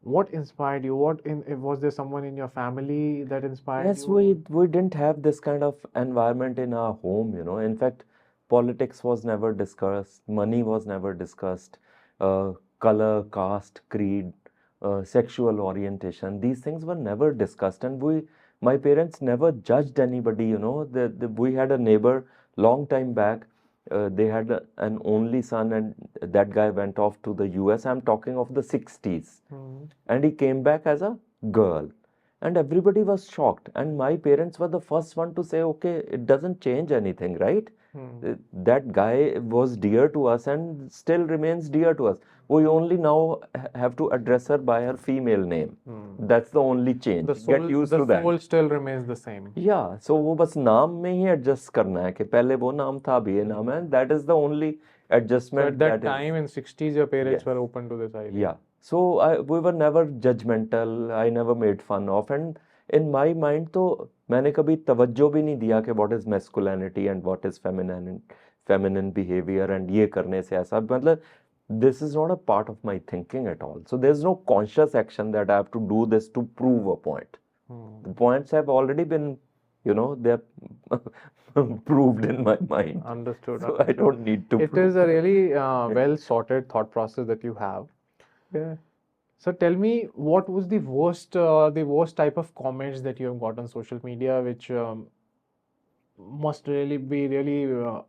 [SPEAKER 2] What inspired you? Was there someone in your family that inspired you?
[SPEAKER 1] Yes, we didn't have this kind of environment in our home. In fact, politics was never discussed, money was never discussed, color, caste, creed, sexual orientation, these things were never discussed. And my parents never judged anybody. We had a neighbor long time back. They had an only son, and that guy went off to the US. I'm talking of the 60s. And he came back as a girl. And everybody was shocked. And my parents were the first one to say, okay, it doesn't change anything, right? That guy was dear to us and still remains dear to us. We only now have to address her by her female name. That's the only change. Get used to that.
[SPEAKER 2] The soul still remains the same.
[SPEAKER 1] Yeah, so वो बस नाम में ही adjust करना है कि पहले वो नाम था अभी ये नाम है. That is the only adjustment.
[SPEAKER 2] So at that time in 60s, your parents were open to this idea.
[SPEAKER 1] Yeah. So we were never judgmental. I never made fun of. And in my mind, तो मैंने कभी तवज्जो भी नहीं दिया कि what is masculinity and what is feminine behavior and ये करने से ऐसा, मतलब this is not a part of my thinking at all. So there's no conscious action that I have to do this to prove a point. The points have already been, they're proved in my mind.
[SPEAKER 2] Understood.
[SPEAKER 1] So I don't need to
[SPEAKER 2] It is a really well sorted thought process that you have.
[SPEAKER 1] Yeah.
[SPEAKER 2] So tell me, what was the worst type of comments that you have got on social media, which must really be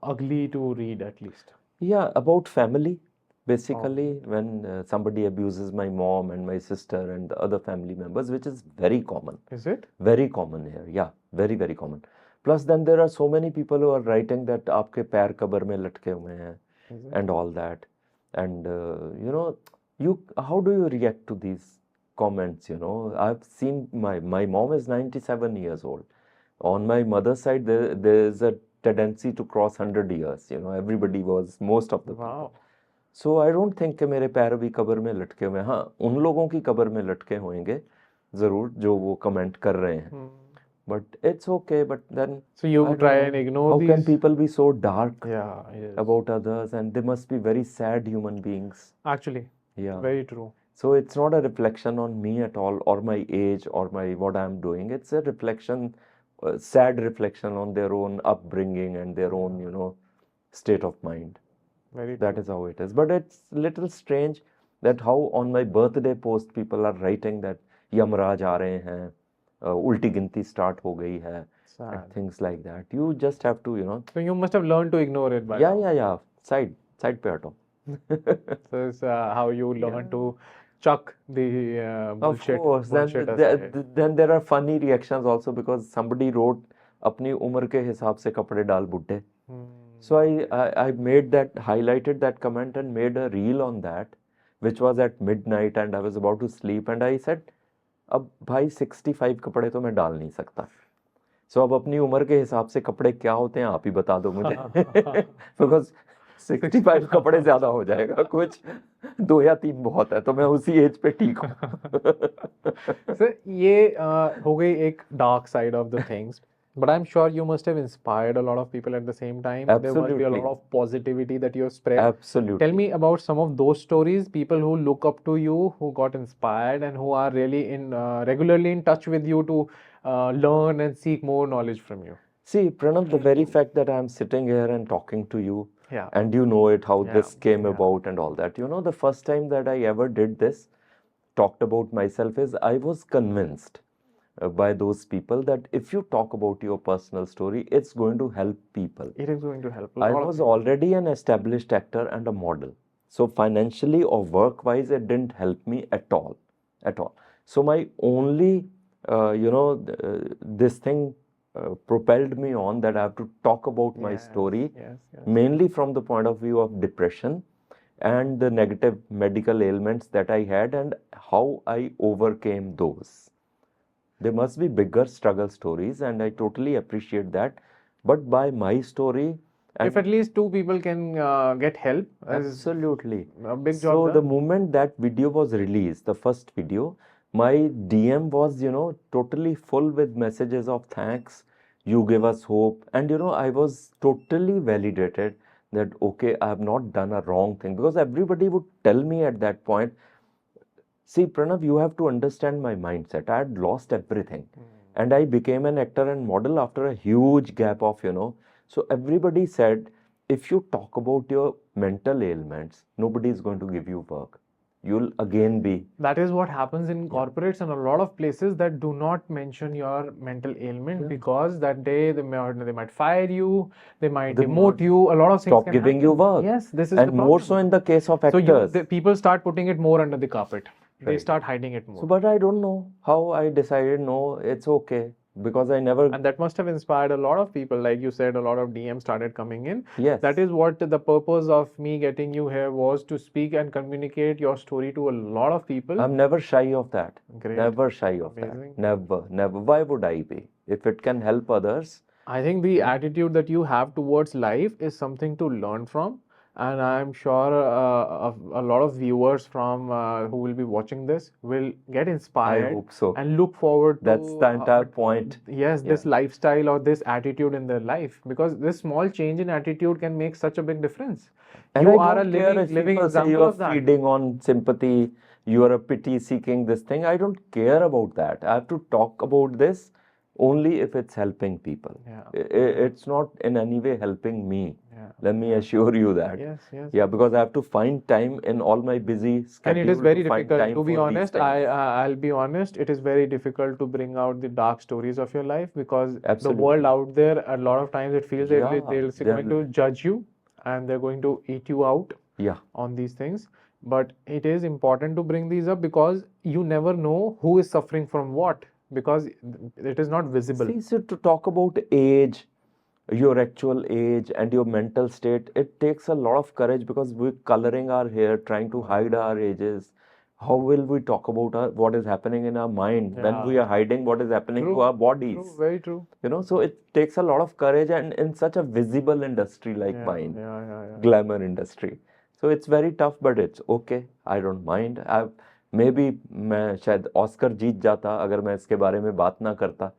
[SPEAKER 2] ugly to read at least?
[SPEAKER 1] Yeah, about family. Basically, when somebody abuses my mom and my sister and the other family members, which is very common.
[SPEAKER 2] Is it?
[SPEAKER 1] Very common here. Yeah, very, very common. Plus, then there are so many people who are writing that आपके पैर कब्र में लटके हुए हैं
[SPEAKER 2] Exactly.
[SPEAKER 1] and all that. And how do you react to these comments? I've seen my mom is 97 years old. On my mother's side, there's a tendency to cross 100 years. Everybody was, most of the
[SPEAKER 2] Wow.
[SPEAKER 1] people. So I don't think कि मेरे पैर भी कब्र में लटके हुए हैं. हाँ, उन लोगों की कब्र में लटके होंगे ज़रूर जो वो कमेंट कर रहे हैं. But it's okay. But then
[SPEAKER 2] So you
[SPEAKER 1] I don't
[SPEAKER 2] try
[SPEAKER 1] know,
[SPEAKER 2] and ignore
[SPEAKER 1] how can
[SPEAKER 2] these.
[SPEAKER 1] people be so dark
[SPEAKER 2] Yeah, yes.
[SPEAKER 1] about others, and they must be very sad human beings.
[SPEAKER 2] Actually,
[SPEAKER 1] Yeah.
[SPEAKER 2] very true.
[SPEAKER 1] So it's not a reflection on me at all, or my age, or what I'm doing. It's a reflection, sad reflection on their own upbringing and their own, state of mind.
[SPEAKER 2] Very
[SPEAKER 1] That
[SPEAKER 2] true.
[SPEAKER 1] is how it is. But it's little strange that how on my birthday post people are writing that Yamraj आ रहे हैं, उल्टी गिनती start हो गई है, and
[SPEAKER 2] Sad.
[SPEAKER 1] things like that. You just have to,
[SPEAKER 2] So you must have learned to ignore it by now.
[SPEAKER 1] yeah. Side पे हटो.
[SPEAKER 2] So it's how you learn to chuck the
[SPEAKER 1] Of course.
[SPEAKER 2] bullshit aside.
[SPEAKER 1] Then there are funny reactions also because somebody wrote अपनी उम्र के हिसाब से कपड़े डाल बुड्ढे. So I highlighted that comment and made a reel on that, which was at midnight and I was about to sleep and I said, अब भाई 65 कपड़े तो मैं डाल नहीं सकता. So अब अपनी उम्र के हिसाब से कपड़े क्या होते हैं आप ही बता दो मुझे. Because 65 कपड़े ज्यादा हो जाएगा, कुछ 2 या 3 बहुत है, तो मैं उसी एज पे ठीक हूँ.
[SPEAKER 2] So ये हो गई एक dark side of the things. But I'm sure you must have inspired a lot of people at the same time. There must be a
[SPEAKER 1] Absolutely.
[SPEAKER 2] lot of positivity that you have spread.
[SPEAKER 1] Absolutely.
[SPEAKER 2] Tell me about some of those stories, people who look up to you, who got inspired, and who are really regularly in touch with you to learn and seek more knowledge from you.
[SPEAKER 1] See, Pranav, the very fact that I'm sitting here and talking to you,
[SPEAKER 2] Yeah.
[SPEAKER 1] and you know it, how
[SPEAKER 2] Yeah,
[SPEAKER 1] this came
[SPEAKER 2] yeah.
[SPEAKER 1] about and all that. The first time that I ever did this, talked about myself, is I was convinced by those people that if you talk about your personal story, it's going to help people.
[SPEAKER 2] It is going to help.
[SPEAKER 1] I was already an established actor and a model. So financially or work-wise, it didn't help me at all. So my only, this thing propelled me on that I have to talk about my story, mainly from the point of view of depression and the negative medical ailments that I had and how I overcame those. There must be bigger struggle stories, and I totally appreciate that. But by my story,
[SPEAKER 2] if at least 2 people can get help,
[SPEAKER 1] absolutely,
[SPEAKER 2] a big job
[SPEAKER 1] so
[SPEAKER 2] done.
[SPEAKER 1] the moment that video was released, the first video, my DM was, totally full with messages of thanks. You gave us hope, and I was totally validated that okay, I have not done a wrong thing, because everybody would tell me at that point. See, Pranav, you have to understand my mindset. I had lost everything. And I became an actor and model after a huge gap of, So everybody said, if you talk about your mental ailments, nobody is going to give you work. You'll again be.
[SPEAKER 2] That is what happens in corporates and a lot of places that do not mention your mental ailment because that day they might fire you, they might demote you, a lot of things
[SPEAKER 1] Stop
[SPEAKER 2] can
[SPEAKER 1] giving
[SPEAKER 2] happen.
[SPEAKER 1] you work.
[SPEAKER 2] Yes, this is
[SPEAKER 1] and
[SPEAKER 2] the problem.
[SPEAKER 1] more so in the case of actors.
[SPEAKER 2] So people start putting it more under the carpet. They
[SPEAKER 1] Right.
[SPEAKER 2] start hiding it more.
[SPEAKER 1] So, but I don't know how I decided, no, it's okay. Because I never.
[SPEAKER 2] And that must have inspired a lot of people. Like you said, a lot of DMs started coming in.
[SPEAKER 1] Yes.
[SPEAKER 2] That is what the purpose of me getting you here was, to speak and communicate your story to a lot of people.
[SPEAKER 1] I'm never shy of that.
[SPEAKER 2] Great.
[SPEAKER 1] Never shy of
[SPEAKER 2] Amazing.
[SPEAKER 1] that. Never. Why would I be? If it can help others.
[SPEAKER 2] I think the attitude that you have towards life is something to learn from. And I'm sure a lot of viewers from who will be watching this will get inspired.
[SPEAKER 1] I hope so.
[SPEAKER 2] And look forward to.
[SPEAKER 1] That's the entire point.
[SPEAKER 2] Yes, this lifestyle or this attitude in their life, because this small change in attitude can make such a big difference.
[SPEAKER 1] And
[SPEAKER 2] you
[SPEAKER 1] I
[SPEAKER 2] are a
[SPEAKER 1] don't care if
[SPEAKER 2] living
[SPEAKER 1] people say
[SPEAKER 2] example
[SPEAKER 1] you're
[SPEAKER 2] of that.
[SPEAKER 1] feeding on sympathy, you are a pity seeking this thing. I don't care about that. I have to talk about this only if it's helping people. It's not in any way helping me. Let me assure you that.
[SPEAKER 2] Yes.
[SPEAKER 1] Yeah, because I have to find time in all my busy schedule.
[SPEAKER 2] And it is very
[SPEAKER 1] to find
[SPEAKER 2] difficult.
[SPEAKER 1] time
[SPEAKER 2] To be
[SPEAKER 1] for these
[SPEAKER 2] honest,
[SPEAKER 1] things.
[SPEAKER 2] I'll be honest. It is very difficult to bring out the dark stories of your life, because
[SPEAKER 1] Absolutely.
[SPEAKER 2] the world out there, a lot of times it feels
[SPEAKER 1] Yeah,
[SPEAKER 2] they're going to judge you and they're going to eat you out on these things. But it is important to bring these up because you never know who is suffering from what. because it is not visible.
[SPEAKER 1] See, so to talk about age, your actual age and your mental state, it takes a lot of courage because we're coloring our hair, trying to hide our ages. How will we talk about what is happening in our mind when we are hiding what is happening to our bodies?
[SPEAKER 2] True, very true.
[SPEAKER 1] So it takes a lot of courage, and in such a visible industry like mine, glamour industry. So it's very tough, but it's okay. I don't mind. Maybe मैं शायद Oscar जीत जाता अगर मैं इसके बारे में बात ना करता.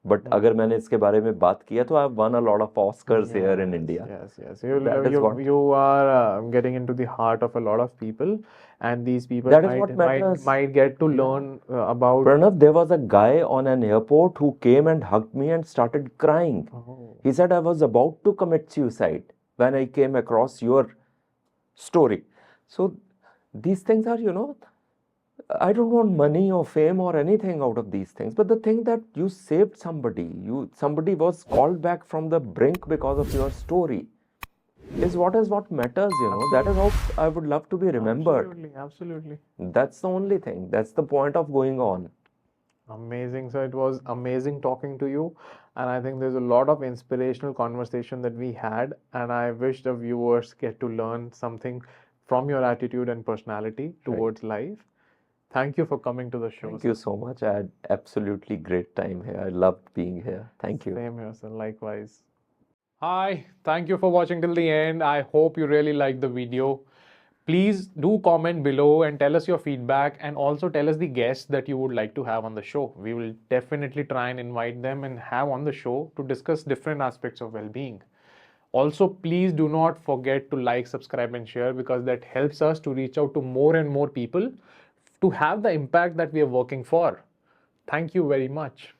[SPEAKER 1] But अगर मैंने इसके बारे में बात किया तो I've won a lot of Oscars here in India.
[SPEAKER 2] Yes. You are getting into the heart of a lot of people, and these people
[SPEAKER 1] That is what matters.
[SPEAKER 2] might get to learn about.
[SPEAKER 1] Pranav, there was a guy on an airport who came and hugged me and started crying. He said, I was about to commit suicide when I came across your story. So these things are, I don't want money or fame or anything out of these things, but the thing that you saved somebody was called back from the brink because of your story is what matters. That is how I would love to be remembered.
[SPEAKER 2] Absolutely.
[SPEAKER 1] That's the only thing. That's the point of going on.
[SPEAKER 2] Amazing. So it was amazing talking to you, and I think there's a lot of inspirational conversation that we had, and I wish the viewers get to learn something from your attitude and personality towards life. Thank you for coming to the show.
[SPEAKER 1] Thank you so much. I had absolutely great time here. I loved being here. Thank you.
[SPEAKER 2] Same here, sir. Likewise. Hi, thank you for watching till the end. I hope you really liked the video. Please do comment below and tell us your feedback, and also tell us the guests that you would like to have on the show. We will definitely try and invite them and have on the show to discuss different aspects of well-being. Also, please do not forget to like, subscribe, and share, because that helps us to reach out to more and more people to have the impact that we are working for. Thank you very much.